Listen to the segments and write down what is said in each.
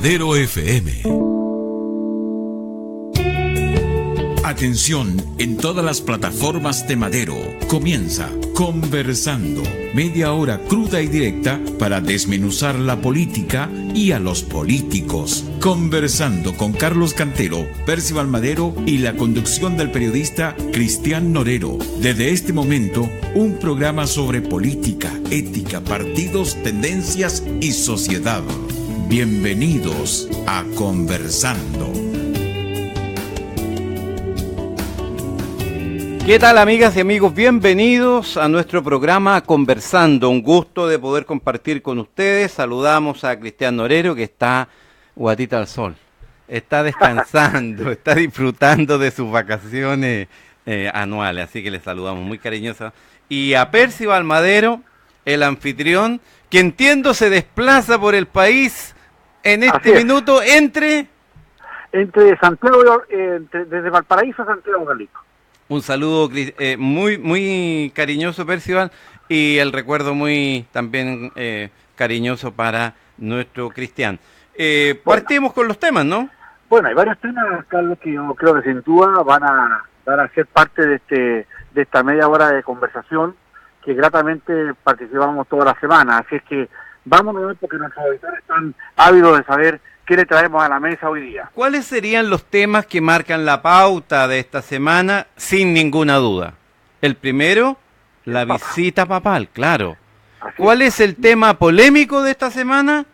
Madero FM. Atención, en todas las plataformas de Madero comienza Conversando, media hora cruda y directa para desmenuzar la política y a los políticos. Conversando con Carlos Cantero, Percival Madero y la conducción del periodista Cristian Norero. Desde este momento, un programa sobre política, ética, partidos, tendencias y sociedad. Bienvenidos a Conversando. ¿Qué tal, amigas y amigos? Bienvenidos a nuestro programa Conversando. Un gusto de poder compartir con ustedes. Saludamos a Cristian Norero, que está guatita al sol. Está descansando, está disfrutando de sus vacaciones anuales. Así que le saludamos muy cariñosa. Y a Percival Madero, el anfitrión, que entiendo se desplaza por el país en este minuto entre Santiago, desde Valparaíso a Santiago Galito. Un saludo muy cariñoso, Percival, y el recuerdo muy también cariñoso para nuestro Cristian. Partimos con los temas, ¿no? Bueno, hay varios temas, Carlos, que yo creo que sin duda van a ser parte de esta media hora de conversación que gratamente participamos toda la semana. Así es que vámonos, porque nuestros auditores están ávidos de saber qué le traemos a la mesa hoy día. ¿Cuáles serían los temas que marcan la pauta de esta semana, sin ninguna duda? El primero, la visita papal, claro. ¿Cuál es el tema polémico de esta semana?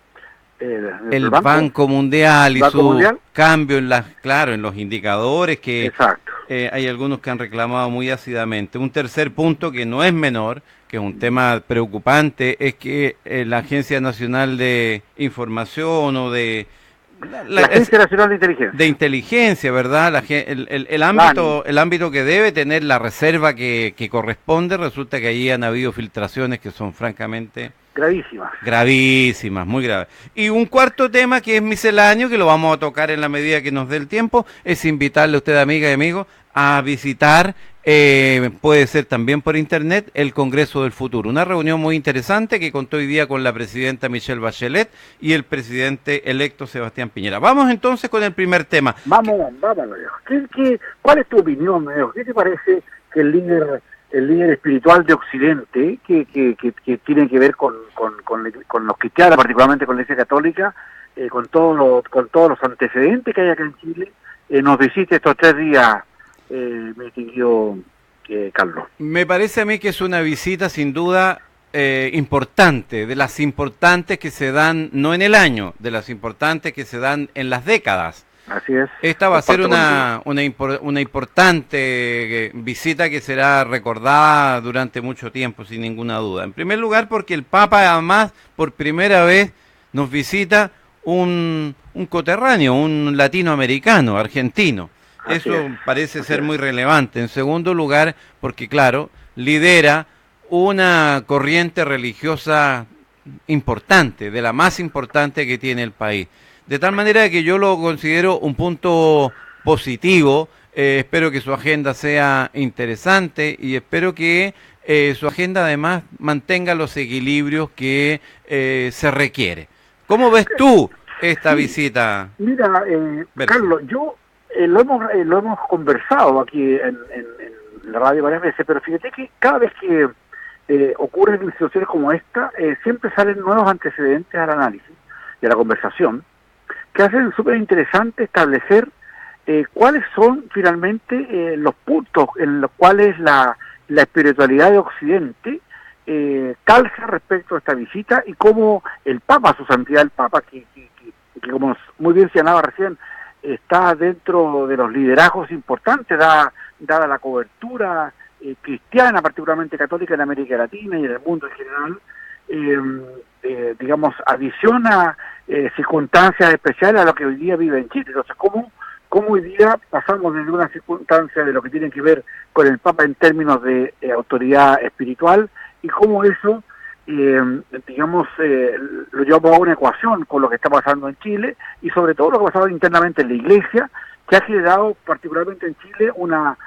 El Banco Mundial y su cambio en en los indicadores que hay algunos que han reclamado muy ácidamente. Un tercer punto que no es menor, que es un tema preocupante, es que la Agencia Nacional de Información o la Agencia Nacional de Inteligencia. De Inteligencia, ¿verdad? El ámbito que debe tener la reserva que corresponde, resulta que allí han habido filtraciones que son francamente gravísimas, muy graves. Y un cuarto tema que es misceláneo, que lo vamos a tocar en la medida que nos dé el tiempo, es invitarle a usted, amiga y amigo, a visitar, puede ser también por internet, el Congreso del Futuro. Una reunión muy interesante que contó hoy día con la presidenta Michelle Bachelet y el presidente electo Sebastián Piñera. Vamos entonces con el primer tema. Vamos, viejo. ¿Cuál es tu opinión, viejo? ¿Qué te parece que el líder espiritual de Occidente, que tiene que ver con los cristianos, particularmente con la Iglesia Católica, con todos los antecedentes que hay acá en Chile, nos visite estos 3 días, mi distinguido Carlos? Me parece a mí que es una visita sin duda importante, de las importantes que se dan, no en el año, de las importantes que se dan en las décadas. Así es. Esta va a ser una importante visita que será recordada durante mucho tiempo, sin ninguna duda. En primer lugar, porque el Papa, además, por primera vez nos visita un coterráneo, un latinoamericano, argentino. Eso parece ser muy relevante. En segundo lugar, porque, claro, lidera una corriente religiosa importante, de la más importante que tiene el país. De tal manera que yo lo considero un punto positivo. Espero que su agenda sea interesante y espero que su agenda además mantenga los equilibrios que se requiere. ¿Cómo ves tú esta visita? Mira, Carlos, yo lo hemos conversado aquí en la radio varias veces, pero fíjate que cada vez que ocurren situaciones como esta, siempre salen nuevos antecedentes al análisis y a la conversación, que hacen súper interesante establecer cuáles son finalmente los puntos en los cuales la espiritualidad de Occidente calza respecto a esta visita, y cómo el Papa, su santidad el Papa, que como muy bien señalaba recién, está dentro de los liderazgos importantes, dada la cobertura cristiana, particularmente católica, en América Latina y en el mundo en general, digamos, adiciona circunstancias especiales a lo que hoy día vive en Chile. Entonces, ¿cómo hoy día pasamos desde una circunstancia de lo que tiene que ver con el Papa en términos de autoridad espiritual, y cómo eso, digamos, lo llevamos a una ecuación con lo que está pasando en Chile, y sobre todo lo que ha pasado internamente en la Iglesia, que ha generado particularmente en Chile una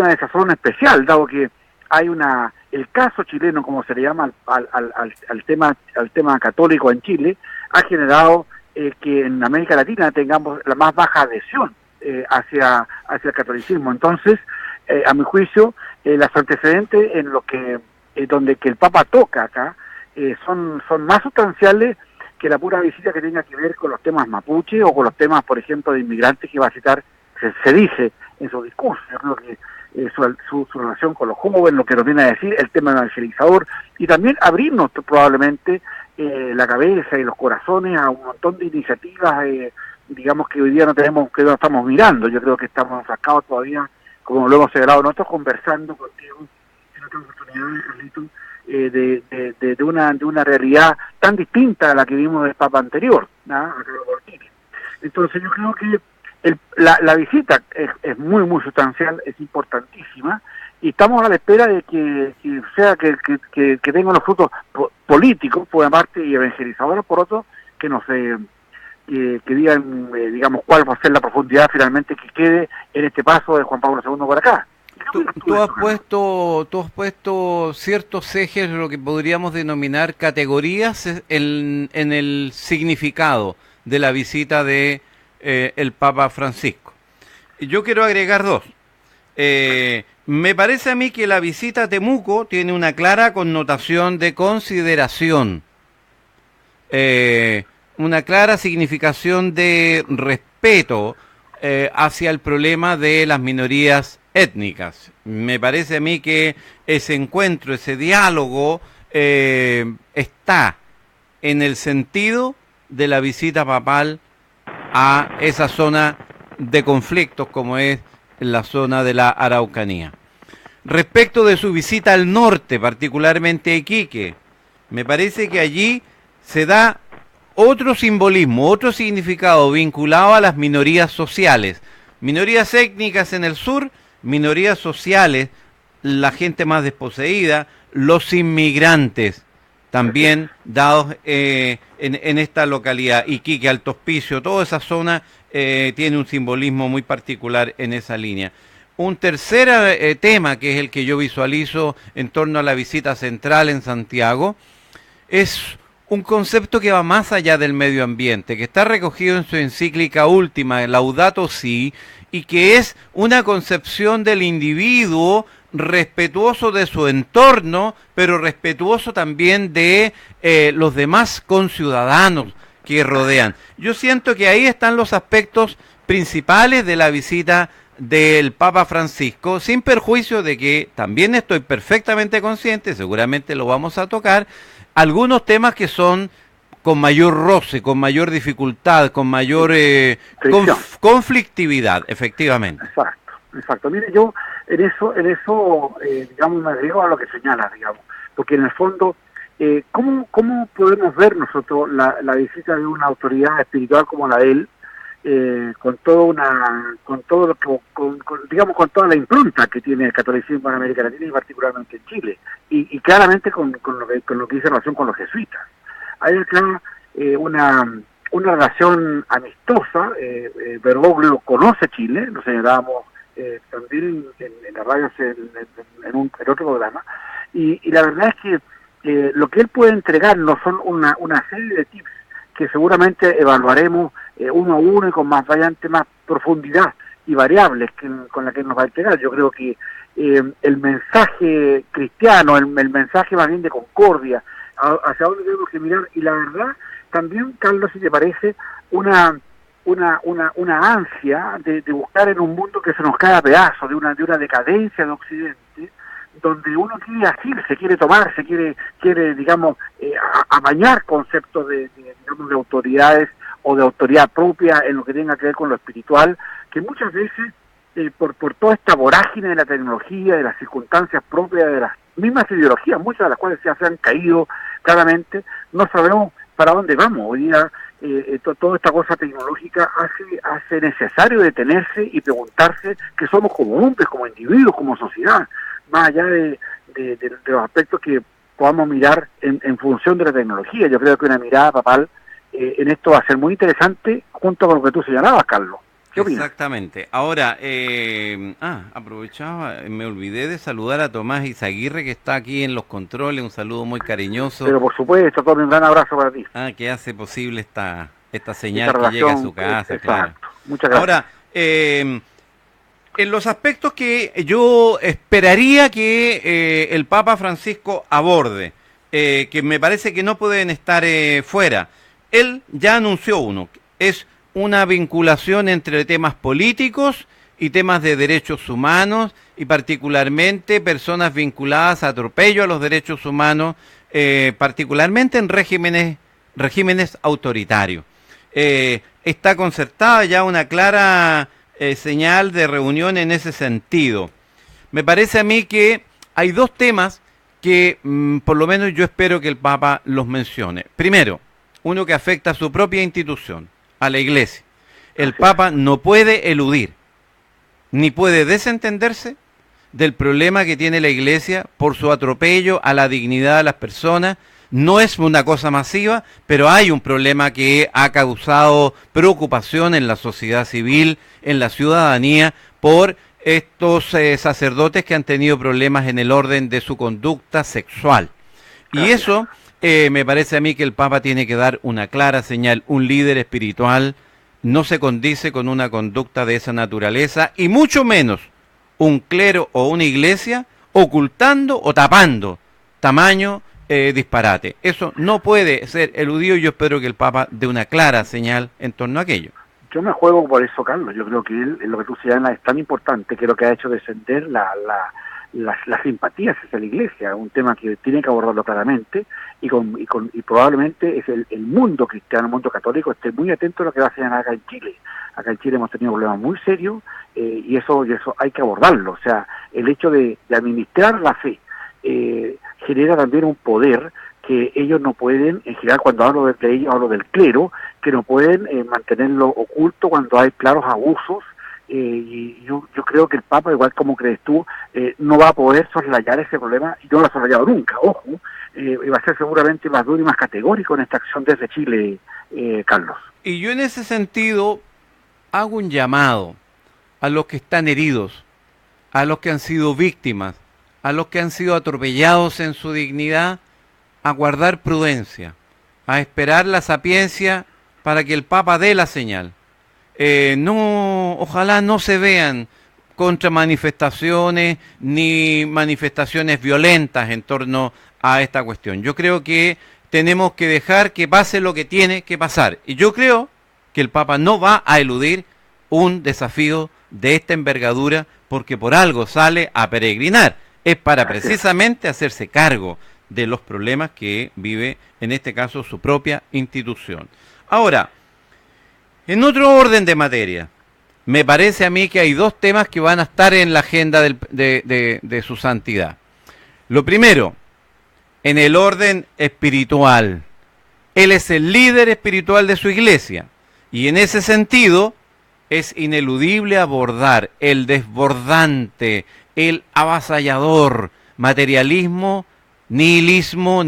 desazón especial, dado que hay el caso chileno, como se le llama al tema católico en Chile, ha generado que en América Latina tengamos la más baja adhesión hacia el catolicismo. Entonces, a mi juicio, los antecedentes en lo que donde que el Papa toca acá son más sustanciales que la pura visita que tenga que ver con los temas mapuche o con los temas, por ejemplo, de inmigrantes que va a citar, se dice en su discurso. Yo creo que su relación con los jóvenes, lo que nos viene a decir, el tema evangelizador, y también abrirnos probablemente la cabeza y los corazones a un montón de iniciativas, digamos, que hoy día no estamos mirando. Yo creo que estamos enfrascados todavía, como lo hemos señalado nosotros, conversando contigo en otras oportunidades, Carlito, de una realidad tan distinta a la que vimos del Papa anterior, ¿no? Entonces yo creo que la visita es muy sustancial, es importantísima, y estamos a la espera de que tengan los frutos políticos por una parte y evangelizadores por otro, que nos que digan, digamos, cuál va a ser la profundidad finalmente que quede en este paso de Juan Pablo II por acá. Tú has puesto ciertos ejes, lo que podríamos denominar categorías en el significado de la visita de el Papa Francisco. Yo quiero agregar dos. Me parece a mí que la visita a Temuco tiene una clara connotación de consideración, una clara significación de respeto hacia el problema de las minorías étnicas. Me parece a mí que ese encuentro, ese diálogo está en el sentido de la visita papal a esa zona de conflictos como es la zona de la Araucanía. Respecto de su visita al norte, particularmente a Iquique, me parece que allí se da otro simbolismo, otro significado vinculado a las minorías sociales. Minorías étnicas en el sur, minorías sociales, la gente más desposeída, los inmigrantes, también dados en esta localidad. Iquique, Alto Hospicio, toda esa zona tiene un simbolismo muy particular en esa línea. Un tercer tema, que es el que yo visualizo en torno a la visita central en Santiago, es un concepto que va más allá del medio ambiente, que está recogido en su encíclica última, Laudato Si', y que es una concepción del individuo respetuoso de su entorno, pero respetuoso también de los demás conciudadanos que rodean. Yo siento que ahí están los aspectos principales de la visita del Papa Francisco, sin perjuicio de que también estoy perfectamente consciente, seguramente lo vamos a tocar, algunos temas que son con mayor roce, con mayor dificultad, con mayor conflictividad, efectivamente. Exacto. Mire, yo en eso digamos, me agrego a lo que señalas, digamos, porque en el fondo, ¿cómo podemos ver nosotros la visita de una autoridad espiritual como la de él, con toda la impronta que tiene el catolicismo en América Latina y particularmente en Chile, y claramente con lo que dice en relación con los jesuitas? Hay acá una relación amistosa. Bergoglio conoce Chile, lo señalábamos también en la radio en otro programa, y la verdad es que lo que él puede entregarnos son una serie de tips que seguramente evaluaremos uno a uno y con más profundidad y variables con la que nos va a entregar. Yo creo que el mensaje cristiano, el mensaje más bien de concordia, hacia dónde tenemos que mirar, y la verdad también, Carlos, si te parece, una ansia de buscar en un mundo que se nos cae a pedazos, de una decadencia de Occidente, donde uno quiere asirse, quiere tomarse, quiere digamos, amañar conceptos de autoridades o de autoridad propia en lo que tenga que ver con lo espiritual, que muchas veces, por toda esta vorágine de la tecnología, de las circunstancias propias, de las mismas ideologías, muchas de las cuales ya se han caído claramente, no sabemos para dónde vamos. Hoy día toda esta cosa tecnológica hace necesario detenerse y preguntarse qué somos como hombres, como individuos, como sociedad, más allá de los aspectos que podamos mirar en función de la tecnología. Yo creo que una mirada papal en esto va a ser muy interesante, junto con lo que tú señalabas, Carlos. ¿Qué opinas? Exactamente. Ahora, aprovechaba, me olvidé de saludar a Tomás Izaguirre, que está aquí en los controles, un saludo muy cariñoso. Pero por supuesto, todo un gran abrazo para ti. Que hace posible esta esta señal que llega a su casa, claro. Muchas gracias. Ahora, en los aspectos que yo esperaría que el Papa Francisco aborde, que me parece que no pueden estar fuera, él ya anunció uno, es una vinculación entre temas políticos y temas de derechos humanos, y particularmente personas vinculadas a atropello a los derechos humanos, particularmente en regímenes autoritarios. Está concertada ya una clara señal de reunión en ese sentido. Me parece a mí que hay dos temas que por lo menos yo espero que el Papa los mencione. Primero, uno que afecta a su propia institución, a la Iglesia. El Papa no puede eludir, ni puede desentenderse del problema que tiene la Iglesia por su atropello a la dignidad de las personas. No es una cosa masiva, pero hay un problema que ha causado preocupación en la sociedad civil, en la ciudadanía, por estos sacerdotes que han tenido problemas en el orden de su conducta sexual. Y eso me parece a mí que el Papa tiene que dar una clara señal. Un líder espiritual no se condice con una conducta de esa naturaleza, y mucho menos un clero o una iglesia ocultando o tapando tamaño disparate. Eso no puede ser eludido, y yo espero que el Papa dé una clara señal en torno a aquello. Yo me juego por eso, Carlos. Yo creo que él, lo que tú señalas es tan importante, que lo que ha hecho descender las simpatías hacia la Iglesia, un tema que tiene que abordarlo claramente, y probablemente es el mundo cristiano, el mundo católico, esté muy atento a lo que va a señalar acá en Chile. Acá en Chile hemos tenido problemas muy serios, y eso hay que abordarlo. O sea, el hecho de administrar la fe genera también un poder que ellos no pueden, en general cuando hablo de ellos hablo del clero, que no pueden mantenerlo oculto cuando hay claros abusos, y yo creo que el Papa, igual como crees tú, no va a poder soslayar ese problema, y no lo ha soslayado nunca, ojo, va a ser seguramente más duro y más categórico en esta acción desde Chile, Carlos. Y yo en ese sentido hago un llamado a los que están heridos, a los que han sido víctimas, a los que han sido atropellados en su dignidad, a guardar prudencia, a esperar la sapiencia para que el Papa dé la señal. Ojalá no se vean contramanifestaciones ni manifestaciones violentas en torno a esta cuestión. Yo creo que tenemos que dejar que pase lo que tiene que pasar. Y yo creo que el Papa no va a eludir un desafío de esta envergadura, porque por algo sale a peregrinar. Es para precisamente hacerse cargo de los problemas que vive, en este caso, su propia institución. Ahora, en otro orden de materia, me parece a mí que hay dos temas que van a estar en la agenda de su santidad. Lo primero, en el orden espiritual. Él es el líder espiritual de su iglesia, y en ese sentido es ineludible abordar el desbordante, el avasallador materialismo, nihilismo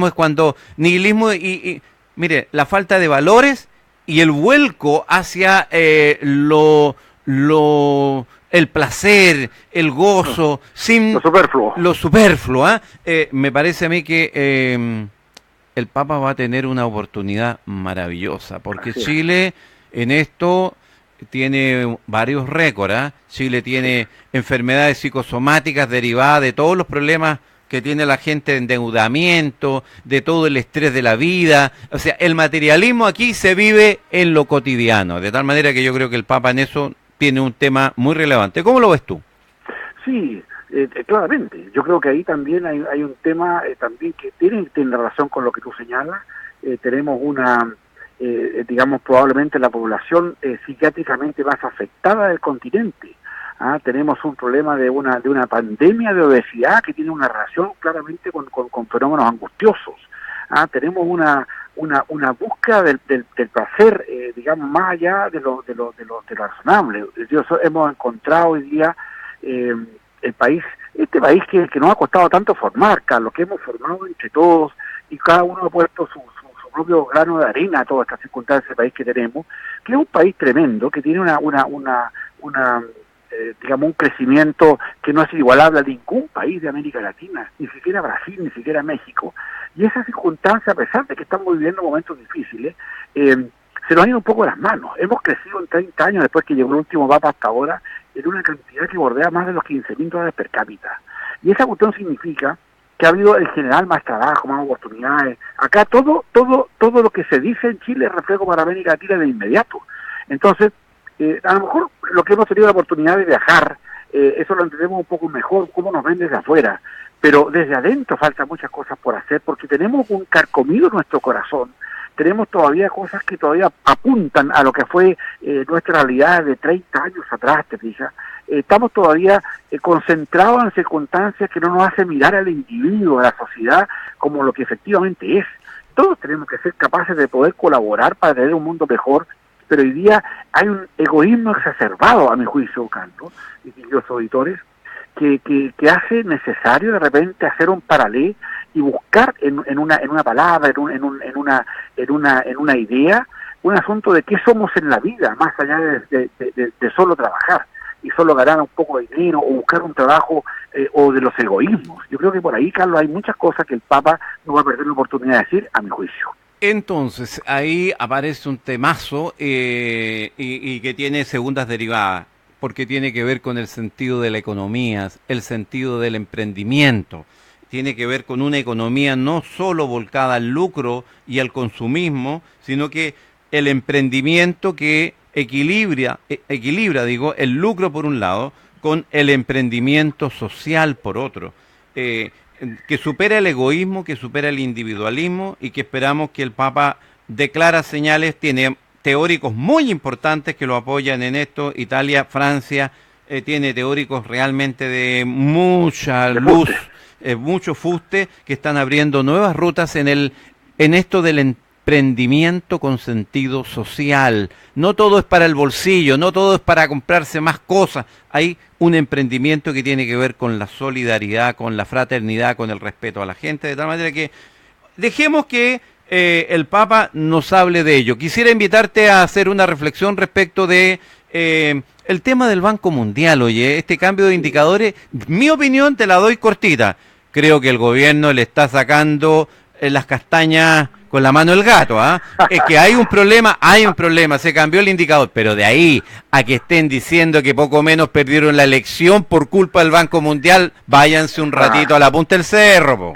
es cuando nihilismo y mire, la falta de valores y el vuelco hacia el placer, el gozo, sin lo superfluo. Me parece a mí que el Papa va a tener una oportunidad maravillosa, porque Chile en esto tiene varios récords. Chile tiene enfermedades psicosomáticas derivadas de todos los problemas que tiene la gente de endeudamiento, de todo el estrés de la vida. O sea, el materialismo aquí se vive en lo cotidiano, de tal manera que yo creo que el Papa en eso tiene un tema muy relevante. ¿Cómo lo ves tú? Sí, claramente. Yo creo que ahí también hay un tema también que tiene relación con lo que tú señalas. Tenemos una... digamos, probablemente la población psiquiátricamente más afectada del continente. Tenemos un problema de una pandemia de obesidad que tiene una relación claramente con fenómenos angustiosos. Tenemos una búsqueda del placer, digamos, más allá de lo razonable. Hemos encontrado hoy día este país que nos ha costado tanto formar, Carlos, que hemos formado entre todos, y cada uno ha puesto su propio grano de arena a todas estas circunstancias del país que tenemos, que es un país tremendo, que tiene digamos, un crecimiento que no es igualable a ningún país de América Latina, ni siquiera Brasil, ni siquiera México. Y esa circunstancia, a pesar de que estamos viviendo momentos difíciles, se nos han ido un poco de las manos. Hemos crecido en 30 años, después que llegó el último Papa hasta ahora, en una cantidad que bordea más de los $15.000 per cápita. Y esa cuestión significa que ha habido en general más trabajo, más oportunidades. Acá todo lo que se dice en Chile es reflejo para América Latina de inmediato. Entonces, a lo mejor lo que hemos tenido la oportunidad de viajar, eso lo entendemos un poco mejor, cómo nos ven desde afuera. Pero desde adentro faltan muchas cosas por hacer, porque tenemos un carcomido en nuestro corazón. Tenemos todavía cosas que todavía apuntan a lo que fue nuestra realidad de 30 años atrás, te fijas. Estamos todavía concentrados en circunstancias que no nos hacen mirar al individuo, a la sociedad, como lo que efectivamente es. Todos tenemos que ser capaces de poder colaborar para tener un mundo mejor, pero hoy día hay un egoísmo exacerbado, a mi juicio, Carlos, y queridos auditores, que hace necesario de repente hacer un paralelo y buscar en una palabra, en una idea, un asunto de qué somos en la vida, más allá de solo trabajar y solo ganar un poco de dinero o buscar un trabajo o de los egoísmos. Yo creo que por ahí, Carlos, hay muchas cosas que el Papa no va a perder la oportunidad de decir, a mi juicio. Entonces, ahí aparece un temazo y que tiene segundas derivadas, porque tiene que ver con el sentido de la economía, el sentido del emprendimiento. Tiene que ver con una economía no solo volcada al lucro y al consumismo, sino que el emprendimiento que equilibra, el lucro por un lado, con el emprendimiento social por otro, que supera el egoísmo, que supera el individualismo y que esperamos que el Papa dé claras señales. Tiene teóricos muy importantes que lo apoyan en esto. Italia, Francia, tiene teóricos realmente de mucha luz, mucho fuste, que están abriendo nuevas rutas en esto del emprendimiento con sentido social. No todo es para el bolsillo, no todo es para comprarse más cosas. Hay un emprendimiento que tiene que ver con la solidaridad, con la fraternidad, con el respeto a la gente, de tal manera que dejemos que el Papa nos hable de ello. Quisiera invitarte a hacer una reflexión respecto de el tema del Banco Mundial. Oye, este cambio de indicadores, mi opinión te la doy cortita. Creo que el gobierno le está sacando las castañas con la mano del gato, ¿ah? Es que hay un problema, se cambió el indicador, pero de ahí a que estén diciendo que poco menos perdieron la elección por culpa del Banco Mundial, váyanse un ratito a la punta del cerro, po.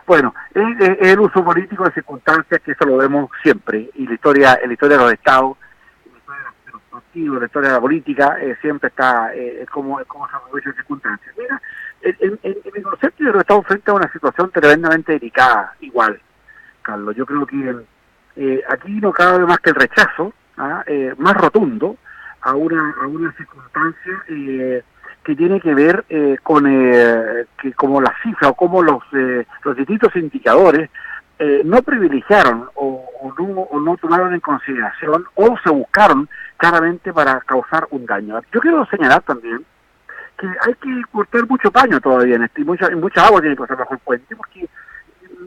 Bueno, es el uso político de circunstancias, que eso lo vemos siempre, y la historia de los estados, la historia de los partidos, la historia de la política, siempre está como se aprovechan circunstancias. Mira, en mi concepto, yo creo que estamos frente a una situación tremendamente delicada, igual, Carlos. Yo creo que aquí no cabe más que el rechazo, más rotundo, a una circunstancia que tiene que ver con que como las cifras o como los distintos indicadores no privilegiaron o no tomaron en consideración o se buscaron claramente para causar un daño. Yo quiero señalar también que hay que cortar mucho paño todavía en esto, y mucha agua tiene que pasar bajo el puente, porque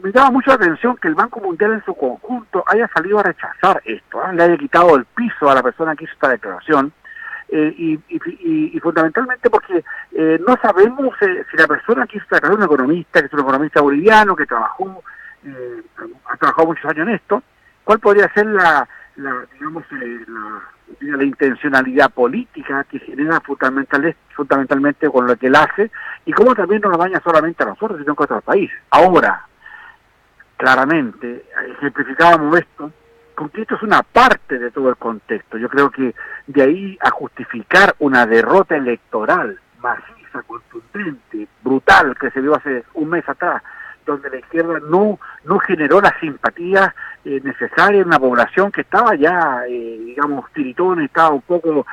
me llama mucho la atención que el Banco Mundial en su conjunto haya salido a rechazar esto, le haya quitado el piso a la persona que hizo esta declaración, y fundamentalmente porque no sabemos si la persona que hizo esta declaración, un economista, que es un economista boliviano, que ha trabajado muchos años en esto, cuál podría ser la intencionalidad política que genera fundamentalmente con lo que él hace, y cómo también no nos daña solamente a nosotros, sino a otros países. Ahora, claramente, ejemplificábamos esto, con que esto es una parte de todo el contexto. Yo creo que de ahí a justificar una derrota electoral maciza, contundente, brutal, que se vio hace un mes atrás, donde la izquierda no generó la simpatía necesaria en una población que estaba ya, tiritona, estaba un poco,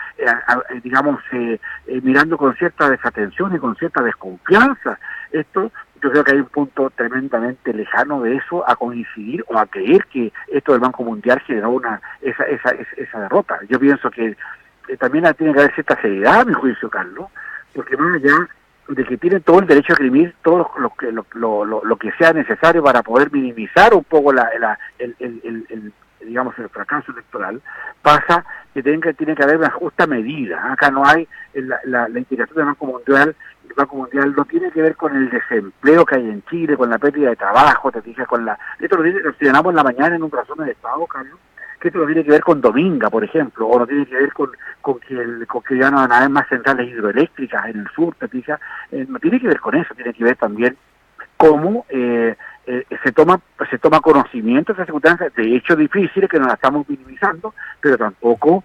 mirando con cierta desatención y con cierta desconfianza. Esto, yo creo que hay un punto tremendamente lejano de eso a coincidir o a creer que esto del Banco Mundial generó esa derrota. Yo pienso que también tiene que haber cierta seriedad, a mi juicio, Carlos, porque más allá de que tienen todo el derecho a escribir todo lo que sea necesario para poder minimizar un poco el fracaso electoral, pasa que tiene que haber una justa medida. Acá no hay la indicación del Banco Mundial. El Banco Mundial no tiene que ver con el desempleo que hay en Chile, con la pérdida de trabajo, te fijas, esto lo llenamos en la mañana en un resumen de Estado, Carlos, que esto no tiene que ver con Dominga, por ejemplo, o no tiene que ver con que ya no van a haber más centrales hidroeléctricas en el sur, ¿te fijas? No tiene que ver con eso, tiene que ver también cómo se toma conocimiento de esas circunstancias, de hechos difíciles que no las estamos minimizando, pero tampoco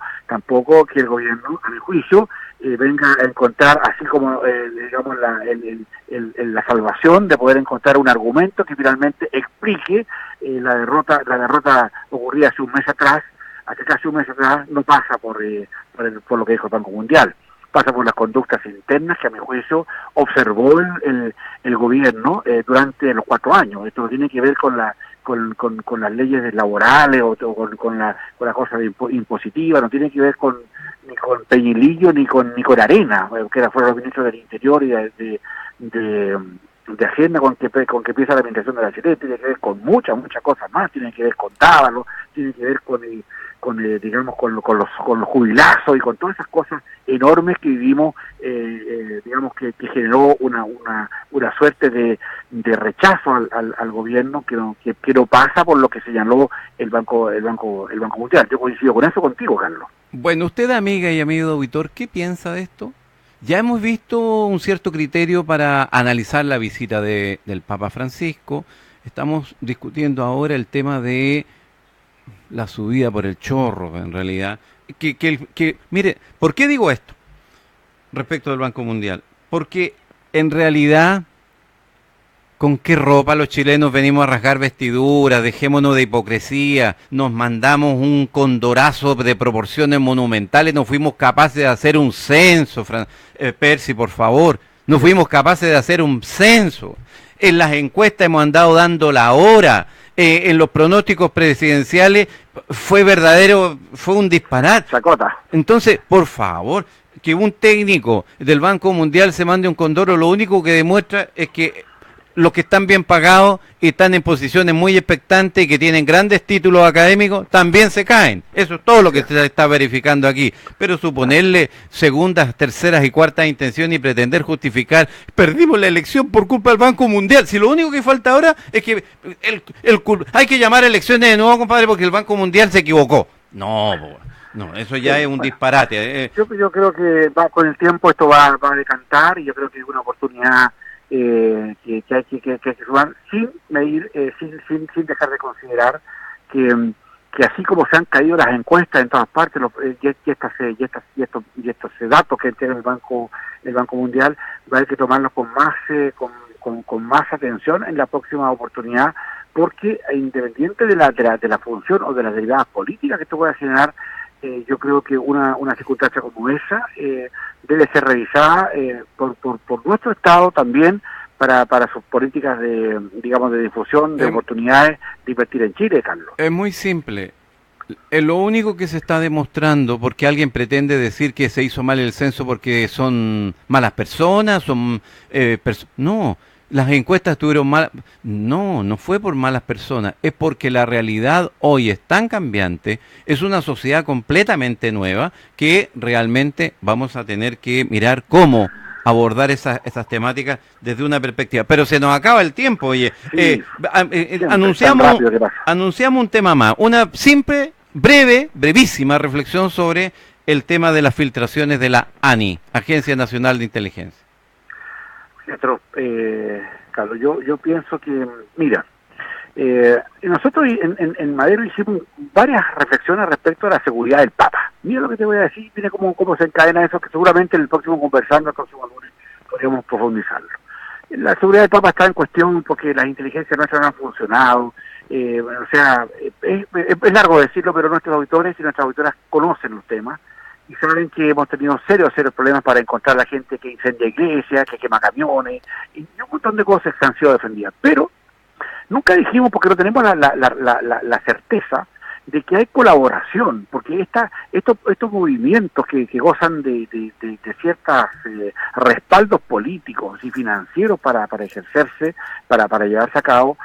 que el gobierno, a mi juicio, venga a encontrar, así como digamos la salvación de poder encontrar un argumento que finalmente explique la derrota ocurrida hace un mes atrás, hace casi un mes atrás, no pasa por lo que dijo el Banco Mundial, pasa por las conductas internas que a mi juicio observó el gobierno durante los 4 años. Esto no tiene que ver con las leyes laborales o con la cosa impositiva, no tiene que ver ni con Peñilillo ni con Arena, que fueron los ministros del Interior y de Hacienda con que empieza la administración de la CT, tiene que ver con muchas cosas más, tiene que ver con Tábalo, tiene que ver con los jubilazos y con todas esas cosas enormes que vivimos, digamos que generó una suerte de rechazo al gobierno que no pasa por lo que señaló el Banco Mundial. Yo coincido con eso contigo, Carlos. Bueno, usted, amiga y amigo auditor, ¿qué piensa de esto? Ya hemos visto un cierto criterio para analizar la visita del Papa Francisco. Estamos discutiendo ahora el tema de la subida por el chorro, en realidad. Mire, ¿por qué digo esto respecto del Banco Mundial? Porque en realidad, ¿con qué ropa los chilenos venimos a rasgar vestiduras? Dejémonos de hipocresía, nos mandamos un condorazo de proporciones monumentales, no fuimos capaces de hacer un censo, Percy, por favor, no fuimos capaces de hacer un censo. En las encuestas hemos andado dando la hora. En los pronósticos presidenciales fue un disparate. Chacota. Entonces, por favor, que un técnico del Banco Mundial se mande un condoro, lo único que demuestra es que los que están bien pagados y están en posiciones muy expectantes y que tienen grandes títulos académicos, también se caen. Eso es todo lo que se está verificando aquí. Pero suponerle segundas, terceras y cuartas intenciones y pretender justificar, perdimos la elección por culpa del Banco Mundial. Si lo único que falta ahora es que hay que llamar a elecciones de nuevo, compadre, porque el Banco Mundial se equivocó. No, eso ya es un disparate. Yo creo que con el tiempo esto va a decantar y yo creo que es una oportunidad que hay que sumar sin medir, sin dejar de considerar que así como se han caído las encuestas en todas partes, estos datos que entrega el Banco Mundial, va a haber que tomarlos con más atención en la próxima oportunidad, porque independiente de la función o de las derivadas políticas que esto pueda generar, yo creo que una circunstancia como esa debe ser revisada por nuestro Estado también para sus políticas de difusión de oportunidades de invertir en Chile, Carlos. Es muy simple. Lo único que se está demostrando, porque alguien pretende decir que se hizo mal el censo porque son malas personas, no. Las encuestas estuvieron mal. No fue por malas personas, es porque la realidad hoy es tan cambiante, es una sociedad completamente nueva, que realmente vamos a tener que mirar cómo abordar esas temáticas desde una perspectiva. Pero se nos acaba el tiempo, oye. Sí, anunciamos un tema más, una simple, brevísima reflexión sobre el tema de las filtraciones de la ANI, Agencia Nacional de Inteligencia. Carlos, yo pienso que, mira, nosotros en Madero hicimos varias reflexiones respecto a la seguridad del Papa. Mira lo que te voy a decir, mira cómo se encadena eso, que seguramente en el próximo lunes podríamos profundizarlo. La seguridad del Papa está en cuestión porque las inteligencias nuestras no han funcionado, es largo decirlo, pero nuestros auditores y nuestras auditoras conocen los temas y saben que hemos tenido serios problemas para encontrar a la gente que incendia iglesias, que quema camiones, y un montón de cosas que han sido defendidas. Pero nunca dijimos, porque no tenemos la certeza de que hay colaboración, porque estos movimientos que gozan de ciertos respaldos políticos y financieros para ejercerse, para llevarse a cabo,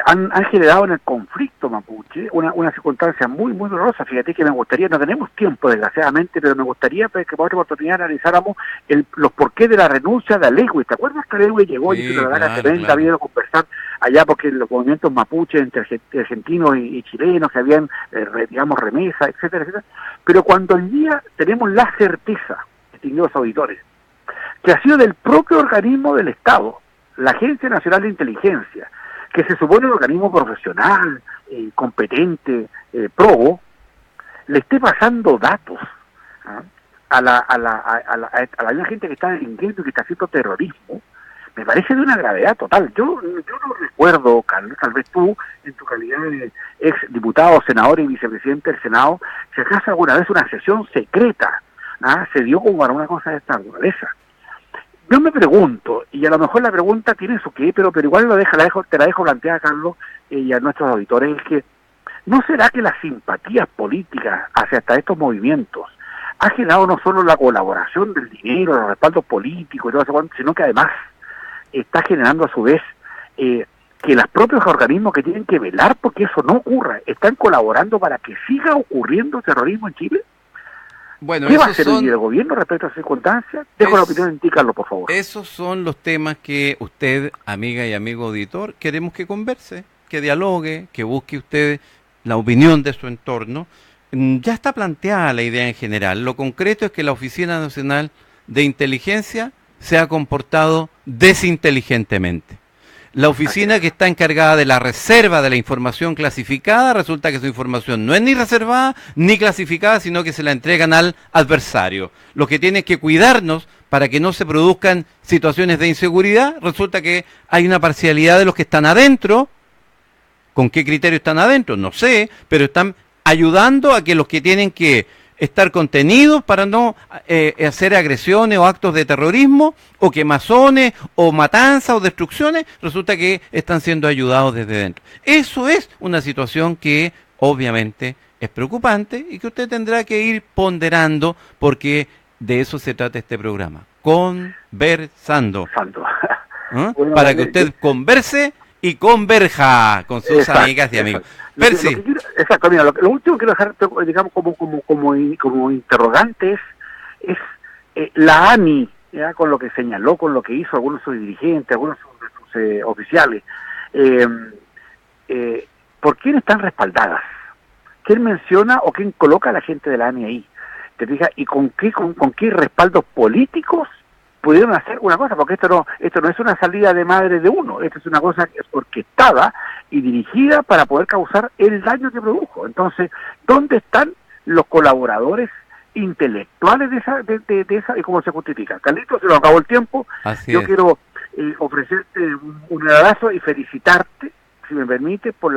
han generado en el conflicto mapuche una circunstancia muy dolorosa. Fíjate que me gustaría, no tenemos tiempo desgraciadamente, pero me gustaría que por otra oportunidad analizáramos los porqués de la renuncia de Alegüe. ¿Te acuerdas que Alegüe llegó y hizo una tremenda, vino a conversar allá porque los movimientos mapuches entre argentinos y chilenos que habían, digamos, remesas, etcétera, etcétera. Pero cuando hoy día tenemos la certeza, distinguidos auditores, que ha sido del propio organismo del Estado, la Agencia Nacional de Inteligencia, que se supone un organismo profesional, competente, probo, le esté pasando datos a la gente que está delinquiendo y que está haciendo terrorismo, me parece de una gravedad total. Yo no recuerdo, Carlos, tal vez tú, en tu calidad de ex diputado, senador y vicepresidente del Senado, si acaso alguna vez una sesión secreta se dio como para una cosa de esta naturaleza. Yo me pregunto, y a lo mejor la pregunta tiene su qué, pero igual te la dejo planteada, Carlos, y a nuestros auditores, es que ¿no será que las simpatías políticas hacia hasta estos movimientos ha generado no solo la colaboración del dinero, los respaldos políticos y todo eso, sino que además está generando a su vez que los propios organismos que tienen que velar porque eso no ocurra, están colaborando para que siga ocurriendo terrorismo en Chile? Bueno, ¿Qué va a hacer el gobierno respecto a esas circunstancias? Dejo la opinión en ti, Carlos, por favor. Esos son los temas que usted, amiga y amigo auditor, queremos que converse, que dialogue, que busque usted la opinión de su entorno. Ya está planteada la idea en general. Lo concreto es que la Oficina Nacional de Inteligencia se ha comportado desinteligentemente. La oficina que está encargada de la reserva de la información clasificada, resulta que su información no es ni reservada ni clasificada, sino que se la entregan al adversario. Lo que tiene que cuidarnos para que no se produzcan situaciones de inseguridad, resulta que hay una parcialidad de los que están adentro. ¿Con qué criterio están adentro? No sé, pero están ayudando a que los que tienen que estar contenidos para no hacer agresiones o actos de terrorismo, o quemazones, o matanzas, o destrucciones, resulta que están siendo ayudados desde dentro. Eso es una situación que obviamente es preocupante y que usted tendrá que ir ponderando, porque de eso se trata este programa, conversando. Bueno, para que usted converse y converja con sus amigas y amigos. Percy. Exacto, mira, lo último que quiero dejar, digamos, como interrogante es la ANI, ¿ya? Con lo que señaló, con lo que hizo algunos de sus dirigentes, algunos de sus oficiales. ¿Por quién están respaldadas? ¿Quién menciona o quién coloca a la gente de la ANI ahí? ¿Te fijas? ¿Y con qué respaldos políticos pudieron hacer una cosa? Porque esto no es una salida de madre de uno, esto es una cosa orquestada y dirigida para poder causar el daño que produjo. Entonces, ¿dónde están los colaboradores intelectuales de esa y cómo se justifica? Carlitos, se nos acabó el tiempo. Yo quiero ofrecerte un abrazo y felicitarte, si me permite, por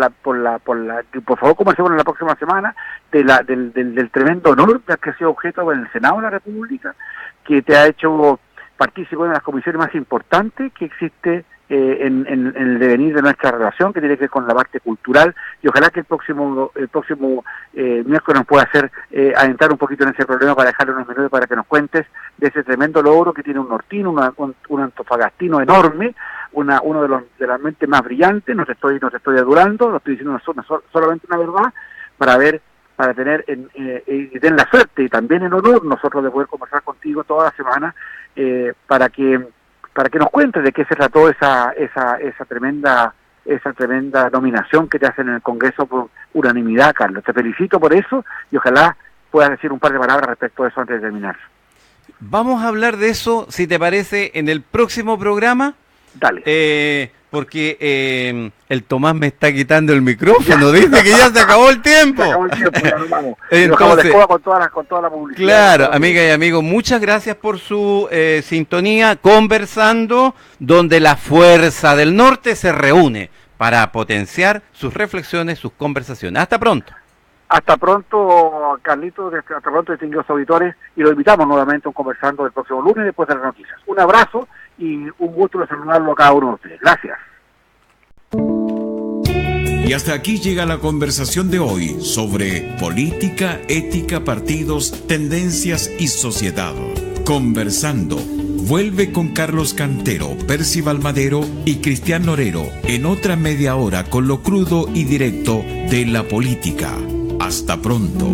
favor, conversemos en la próxima semana del tremendo honor que ha sido objeto en el Senado de la República, que te ha hecho partícipe de una de las comisiones más importantes que existe en el devenir de nuestra relación, que tiene que ver con la parte cultural, y ojalá que el próximo miércoles nos pueda hacer adentrar un poquito en ese problema para dejarle unos minutos para que nos cuentes de ese tremendo logro que tiene un nortino, un antofagastino enorme, uno de las mentes más brillantes. No te estoy adulando, no estoy diciendo solamente una verdad, para tener den la suerte y también en honor nosotros de poder conversar contigo toda la semana, para que nos cuentes de qué se trató esa tremenda nominación que te hacen en el Congreso por unanimidad, Carlos. Te felicito por eso y ojalá puedas decir un par de palabras respecto a eso antes de terminar. Vamos a hablar de eso, si te parece, en el próximo programa. Dale. Porque el Tomás me está quitando el micrófono, dice que ya se acabó el tiempo. Se acabó el tiempo, ya nos vamos. Entonces, con toda la publicidad. Claro, amigas y amigos, muchas gracias por su sintonía, conversando, donde la fuerza del norte se reúne para potenciar sus reflexiones, sus conversaciones. Hasta pronto. Hasta pronto, Carlitos, hasta pronto, distinguidos auditores, y lo invitamos nuevamente a un conversando el próximo lunes después de las noticias. Un abrazo y un gusto de saludarlo a cada uno de ustedes. Gracias. Y hasta aquí llega la conversación de hoy sobre política, ética, partidos, tendencias y sociedad. Conversando. Vuelve con Carlos Cantero, Percy Valmadero y Cristian Norero en otra media hora con lo crudo y directo de la política. Hasta pronto.